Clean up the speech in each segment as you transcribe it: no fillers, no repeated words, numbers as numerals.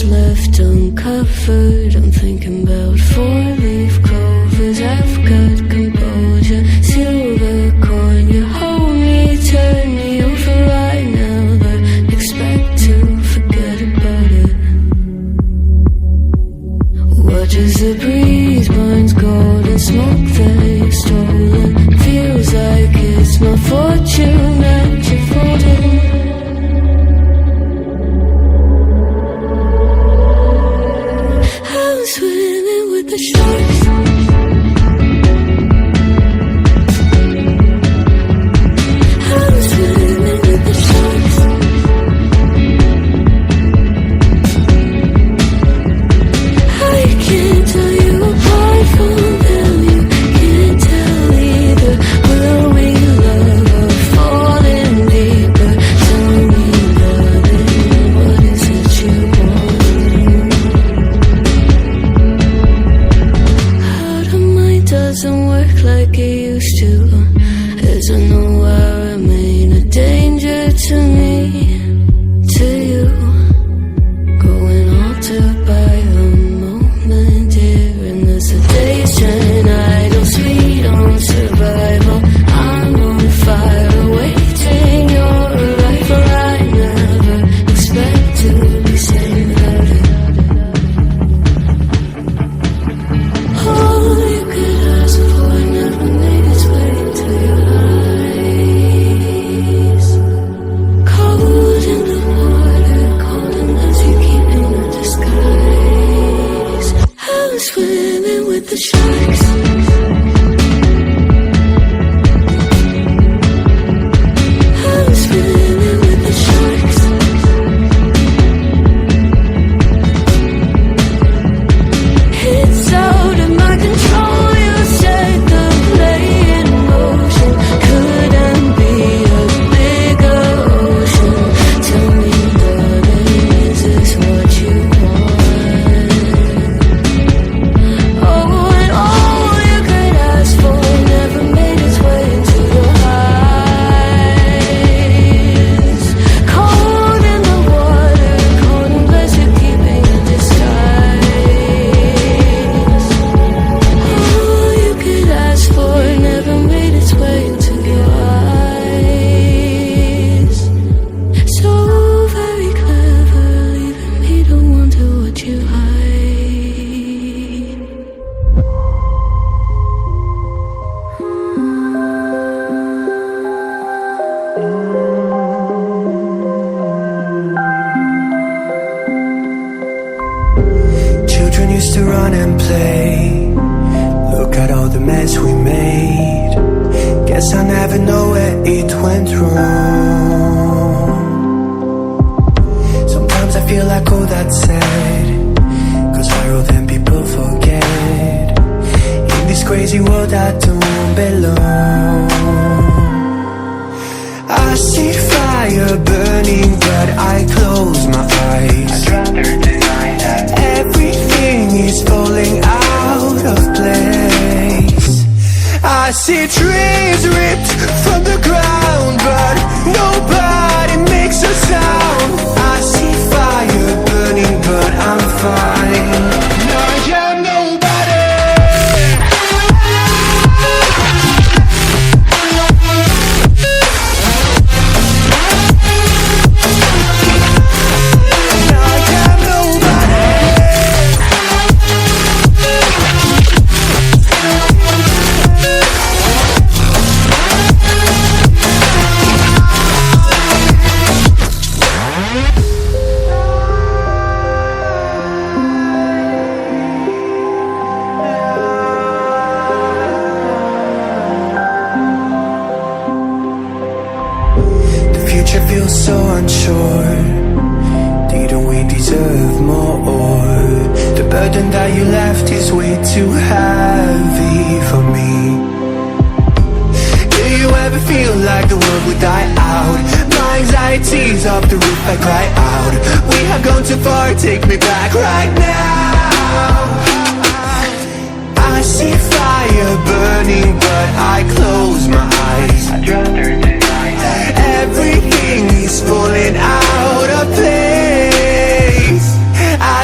what's left uncovered. I'm thinking about four-leaf clovers. I've got composure, silver coin. You hold me, turn me over right now, but expect to forget about it. Watch as the breeze burns gold and smoke that you've stolen. Feels like it's my fortune that you're folding. I'm swimming with the sharks. I'm swimming with the sharks. I can't tell you apart from them. You can't tell either. Will we love or fall in deeper? Tell me, darling, what is it you want? Out of mind doesn't work like it used to. As I know I remain a danger to me, to you. Going altered by the moment, dear, and the sedation. Idle, sweet on survival. I'm on fire, awaiting your arrival. I never expect to be saved without it. All you could ask for never made its way to your eyes. Cold in the water, cold unless you keep in a disguise. I'm swimming with the sharks. I'm swimming with the sharks. It's out of my control. You set the play in motion. Couldn't be a bigger ocean. Tell me, darling, is this what you want? Oh, and all you could ask for never made its way into your eyes. Cold in the water, cold unless you're keeping a disguise. All you could ask for never made its way into your eyes. So very clever, leaving me to wonder what you hide. Children used to run and play. Look at all the mess we made. Guess I never know where it went wrong. Sometimes I feel like all that's sad, 'cause viral then people forget. In this crazy world I don't belong. I see fire burning but I close my eyes. I'd rather deny that. Everything is falling out of place. I see trees ripped from the ground, but nobody makes a sound. I see fire burning, but I'm fine. I am nobody. I am nobody. The future feels so unsure. Didn't we deserve more? The burden that you left is way too heavy for me. Do you ever feel like the world would die out? My anxiety's off the roof, I cry out. We have gone too far, take me back right now. I see fire burning, but I close my eyes. I'd rather deny that. Everything is falling out of place. I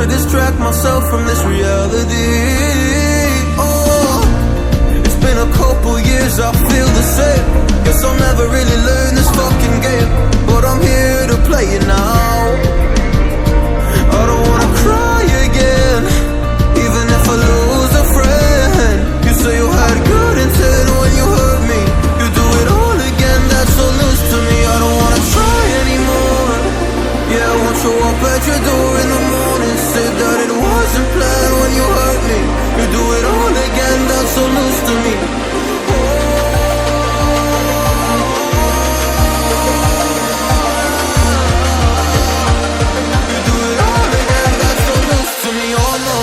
to distract myself from this reality. Oh, it's been a couple years, I feel the same. Guess I'll never really learn this fucking game, but I'm here to play it now. I don't wanna cry again, even if I lose a friend. You say you had good intent when you hurt me. You do it all again, that's so loose to me. I don't wanna try anymore. Yeah, I won't show up at your door in the morning. Say that it wasn't planned when you hurt me. You do it all again, that's so loose to me. You do it all again, that's so loose to me. Oh no.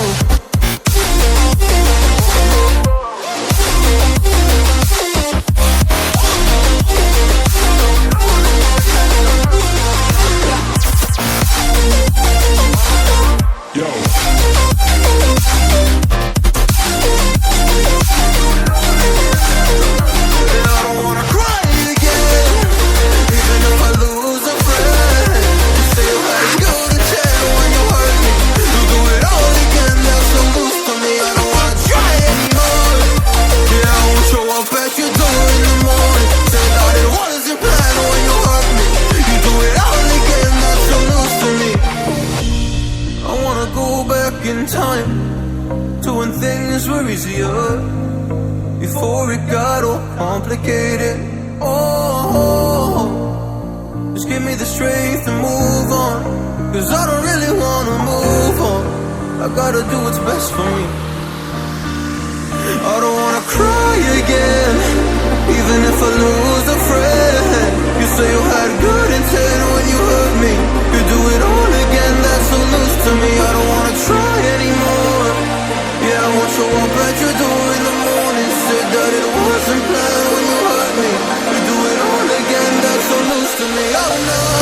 In time to when things were easier, before it got all complicated. Oh, just give me the strength to move on, cause I don't really wanna move on. I gotta do what's best for me. I don't wanna cry again, even if I lose a friend. You say you had good intent when you hurt me. You do it all again, that's so loose to me. I don't wanna try anymore. Yeah, I won't show up at your door in the morning. Said that it wasn't planned when you hurt me. You do it all again, that's so loose to me. Oh no.